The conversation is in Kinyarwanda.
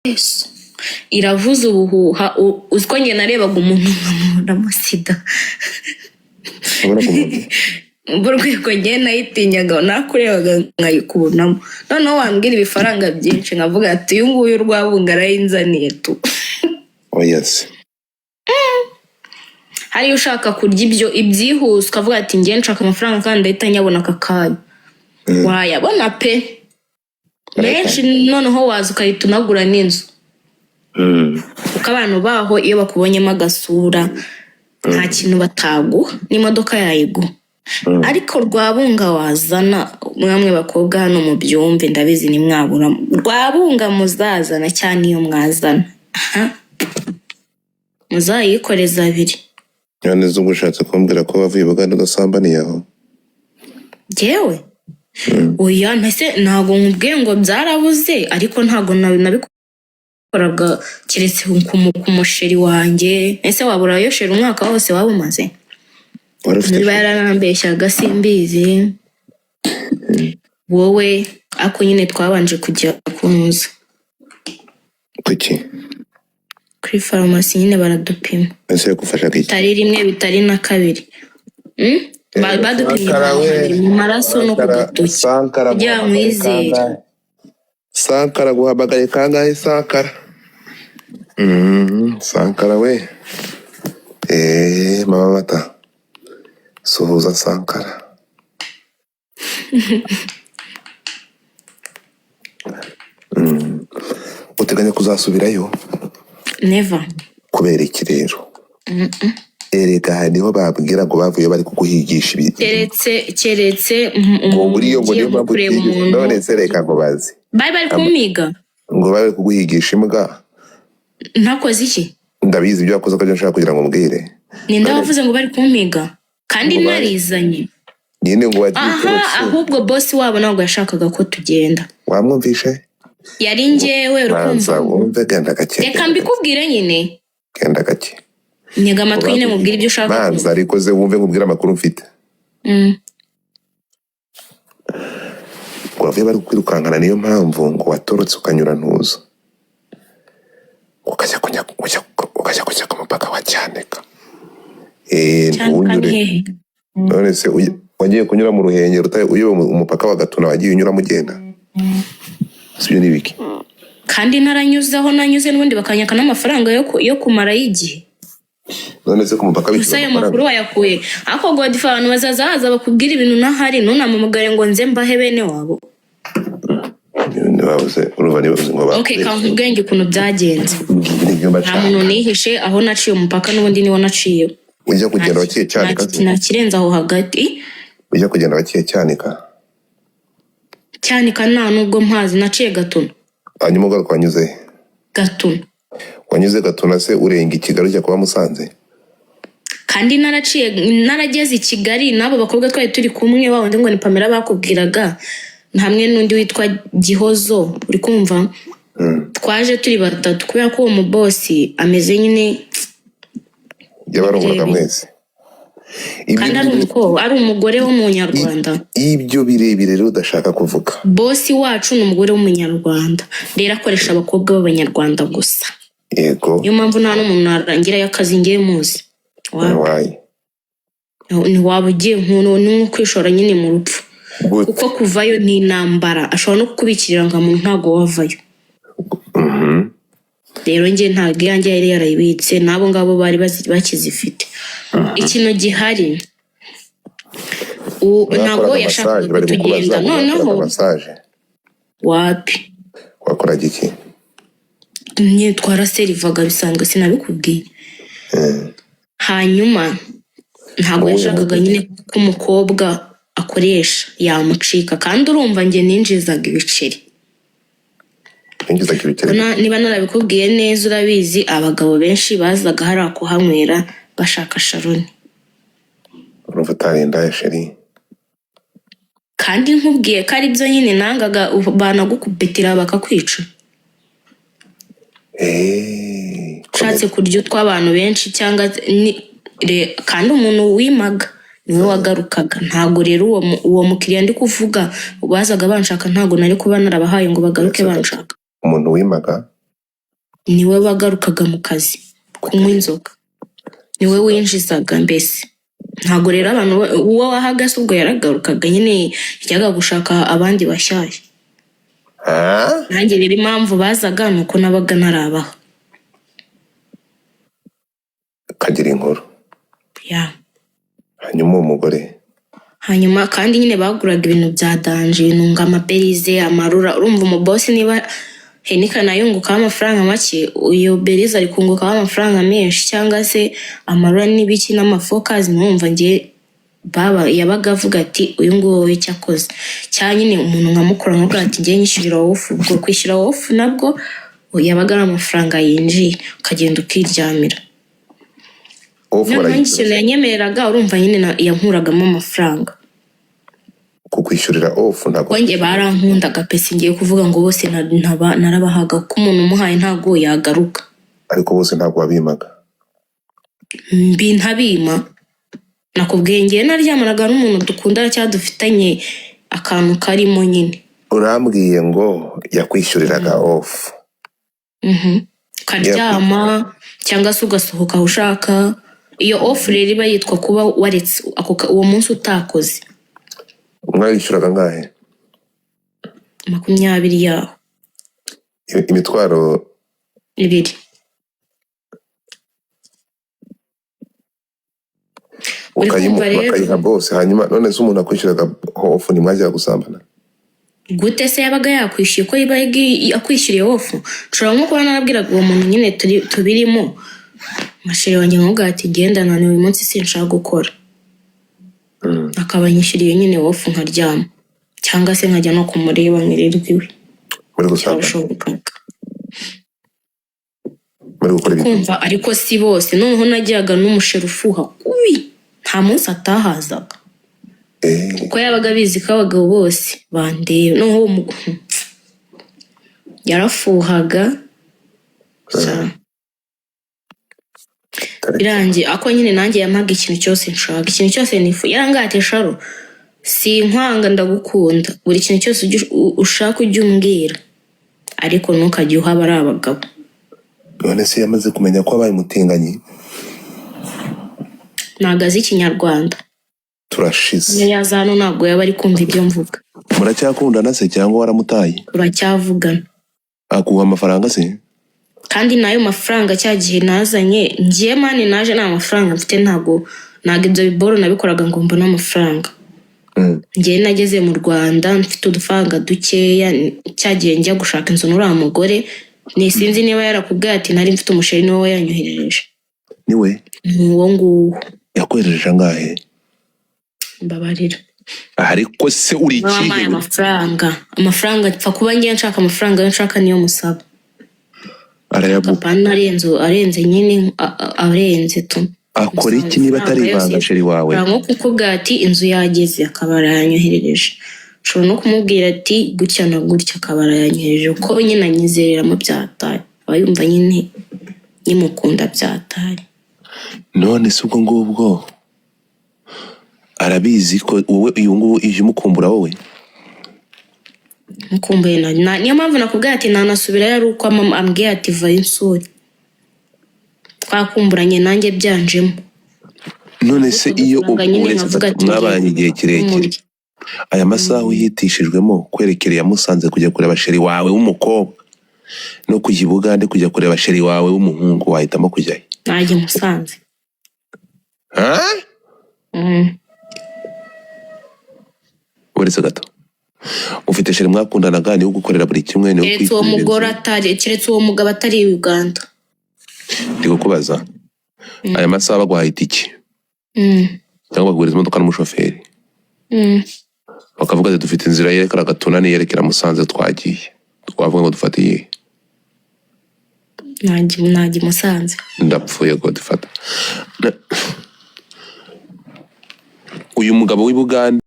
Yesu iravuza ubuhuha uziko njye narebaga umuntu nkamubonamo sida ubona ko umuntu ubwo rwego njye nayitinyaga nakurebaga nkayikubonamo noneho wambwira ibifaranga byinshi nkavuga ati uyu nguyu Rwabunga arayinzaniye tu oyase hariyo ushaka kurya ibyo ibyihuse ukavuga ati njye nshaka amafaranga kandi ndahita nyabona aka kanya wayabona pe menshi noneho waza ukahita unagura n'inzu kuko abantu baho iyo bakubonyemo agasura nta kintu bataguha n'imodoka yayiguha ariko Rwabunga wazana mwamwe bakobwa hano mu byumve ndabizi ni mwabura Rwabunga muzazana cyane iyo mwazana muzayikoreza abiri none zo gushatse kumbwira ko wavuye Buganda ugasambaniye aho jewe oya ntase ntago nkubwiye ngo byarabuze ariko ntago nabikoraga keretse ku musheri wanjye ese wabura yoshera umwaka wose wabumaze niba yararambeshyaga simbizi wowe ako nyine twabanje kujya kunuza kuki kuri farumasi nyine baradupima ese yakufasha iki bitari rimwe bitari na kabiri badupimye mu maraso no ku gatoki kugira ngo mwizere Sankara guhamagaye kangahe Sankara Sankara we mama mata suhuza Sankara uteganya kuzasubirayo never kubera iki rero erega niho babwira ngo bavuye bari kuguhigisha keretse ngo buriyo ngo niyo mpamvu none se reka ngo bazi bari kumiga ngo bari kuguhigisha imbwa ntakoze iki ndabizi ibyo wakoze akajya nshaka kugira ngo mbwire ninde wavuze ngo bari kumiga kandi narizanye nyine ngo wagiye ahubwo boss wabo ntabwo yashakaga ko tugenda wamwumvishe yari njyewe rukumva wumve genda gake reka mbikubwire nyine genda gake nyega amatwi nyine mubwire ibyo ushaka manza ariko ze wumve nkubwire amakuru mfite ngo bavuye bari kwirukankana niyo mpamvu ngo watorotse ukanyura ntuzo ukajya kujya ku mupaka wa Cyanika ntunyure none se wagiye kunyura mu Ruhengeri uyoba umupaka wa Gatuna wagiye unyura mugenda sibyo nibiki kandi naranyuzeho nanyuze n'ubundi bakanyaka n'amafaranga yo kumara y'igihe none se ku mupaka bikira ayo makuru wayakuye ako Godfather abantu bazaza haza bakubwira ibintu nahari nunamamugare ngo nze mbahe bene wabo bavuze uruva nibavuze ngo okay kankubwenge ukuntu byagenze nta muntu nihishe aho naciye umupaka n'ubundi niwo naciye ujya kugenda wakiye Cyanika nakirenza aho hagati ujya kugenda wakiye Cyanika nta nubwo mpazi naciye Gatuna hanyuma ugaruka wanyuze Gatuna wanyuze Gatuna se urenga i Kigali ujya kuba Musanze kandi narageze i Kigali n'abo bakobwa twari turi kumwe wawundi ngo ni Pamela bakubwiraga hamwe n'undi witwa Gihozo uri kumva twaje turi batatu kubera ko uwo mubosi ameze nyine yabarungaga mwese kandi ari umugore w'umunyarwanda ibyo birebire rero udashaka kuvuga bosi wacu ni umugore w'umunyarwanda rero akoresha abakobwa b'abanyarwanda gusa yego niyo mpamvu nta n'umuntu narangirayo akazi ngiye muzi ntiwaba ugiye nko kwishora nyine mu rupfu kuko kuvayo ni intambara ashobora no kukubikirira ngo umuntu ntabwo wavayo rero njye ntabwo iyanjye yari yarayibitse n'abo ngabo bari bakizifite ikintu gihari ntabwo yashakaga kutugenda noneho wapi wakoraga iki nyine twaraserivaga bisanzwe sinabikubwiye hanyuma ntabwo yashakaga nyine ko umukobwa akoresha yamucika kandi urumva njye ninjizaga ibiceri niba narabikubwiye neza urabizi abagabo benshi bazaga hariya kuhanywera bashaka Sharoni urumva utarinda sheri kandi nkubwiye ko ari byo nyine nangaga banagukubitira bakakwica ushatse kurya utw'abantu benshi cyangwa kandi umuntu wimaga niwe wagarukaga ntago rero uwo mukiriya ndi kuvuga bazaga banshaka ntago nari kuba narabahaye ngo bagaruke banshaka umuntu wimaga niwe wagarukaga mu kazi kunywa inzoga, niwe winjizaga mbese. Ntabwo rero abantu uwo wahaga se ubwo yaragarukaga nyine yajyaga gushaka abandi bashyashya. Nanjye rero impamvu bazaga ni uko nabaga narabaha. Kagira inkuru. Ya. Hanyuma uwo mugore. Hanyuma kandi nyine baguraga ibintu bya danje, ibintu nk'amaberize, amarura. Urumva umubosi niba Heineken yungukaho amafaranga make, uyo berize ari kungukaho amafaranga menshi, cyangwa se amarura n'ibiki n'amafokazi, numva ngiye baba yabaga avuga ati uyu nguwo we cyakoze. Cyane nyine umuntu nkamukora nkavuga ati ngiye nyishyurira wofu, ubwo kwishyura wofu nabwo yabaga ari amafaranga yinjiye ukagenda ukiryamira. Noneho ikintu yanyemereraga urumva nyine yankuragamo amafaranga. Kukwishyurira ofu ntabwo wanjye barankundaga pe, singiye kuvuga ngo bose narabahaga ko umuntu umuhaye ntabwo yagaruka. Ariko bose ntabwo wabimaga. Ntabima. Nakubwiye ngiye naryamanaga n'umuntu dukundana cyangwa dufitanye akantu karimo nyine. Urambwiye ngo yakwishyuriraga ofu. Karyama cyangwa se ugasohoka aho ushaka. Iyo ofu rero iba yitwa kuba waretse uwo munsi utakoze. Mwayishyuraga ngahe? 20 yaho. Imitwaro 2. Ukayiha bose, hanyuma none se umuntu akwishyuraga ofu ntimwajyaga gusambana? Gute se yabaga yakwishyuye ko iba yakwishyuriye ofu? Nshobora nko kuba narabwiraga uwo muntu nyine tubirimo masheri wanjye nkuvuga ati genda naniwe uyu munsi sinshaka gukora. Akaba nyishyuriye nyine ofu nkaryama, cyangwa se nkajya no kumureba mwirirwiwe. Muri gusambana? Muri gukora ibiki? Kumva ariko si bose. Noneho najyaga n'umusheri ufuha kubi, nta munsi atahazaga. Kuko yabaga bizi ko abagabo bose bandeba. Noneho yarafuhaga. Birangiye ako nyine nanjye yamaga ikintu cyose nshaka, ikintu cyose nifu. Yarangate Sharo, si nkwanga ndagukunda, buri kintu cyose ushaka ujye umbwira, ariko ntukajye uhaba ari abagabo. None se yamaze kumenya ko abaye umutinganyi? Ntago azi Ikinyarwanda. Turashize. Yaza hano ntabwo yaba ari kumva ibyo mvuga. Muracyakundana se cyangwa waramutaye? Turacyavugana. Akuha amafaranga se? Kandi nayo mafaranga cyagihe nazanye ngiye mani naje nta mafaranga mfite, ntago ibyo biboro nabikoraga ngo mbone amafaranga. Ngiye nageze mu Rwanda mfite udufaranga dukeya, cyagiye njya gushaka inzu n'uriya mugore, nisinzi niba yarakubwiye ati nari mfite umusheri niwe yanyohereje. Niwe? Uwo nguwo. Yakohereje angahe? Mbabarira. Ariko se uri ikihe? Amafaranga apfa kuba ngiye nshaka amafaranga yo nshaka niyo musaba. Arayaguha? Arenze nyine arenze tu. Akora iki niba atari ibanga sheri wawe? Nko kukubwira ati inzu yageze akaba arayanyohereje. Nshobora no kumubwira ati gutya na gutya akaba arayanyohereje, uko nyine anyizereramo byataye. Aba yumva nyine nyimukunda byataye. None se ubwo ngubwo arabizi ko wowe uyu nguwo ije umukumbura wowe? Mukumbuye niyo mpamvu nakubwira ati nanasubirayo ari uko ambwiye ati vayo insuri. Twakumburanye nanjye byanjemo. None se iyo mwabanye igihe kirekire, aya masaha uhitishijwemo kwerekereye Musanze kujya kureba sheri wawe w'umukobwa no kujya i Bugande kujya kureba sheri wawe w'umuhungu, wahitamo kujyayo? Najya Musanze. Uretse gato, ufite sheri mwakundanaga niwe ugukorera buri kimwe, niwe keretse uwo mugore atari, keretse uwo mugabo atari Uganda. Ndi kukubaza aya masaha baguhahita iki? Cyangwa baguriza imodoka n'umushoferi? Bakavuga ati dufite inzira yerekera Gatuna niyerekera Musanze, twagiye. Twavuga ngo dufate iyihe? Najya Musanze. Ndapfuye ngo dufata. Uyu mugabo w'i Bugande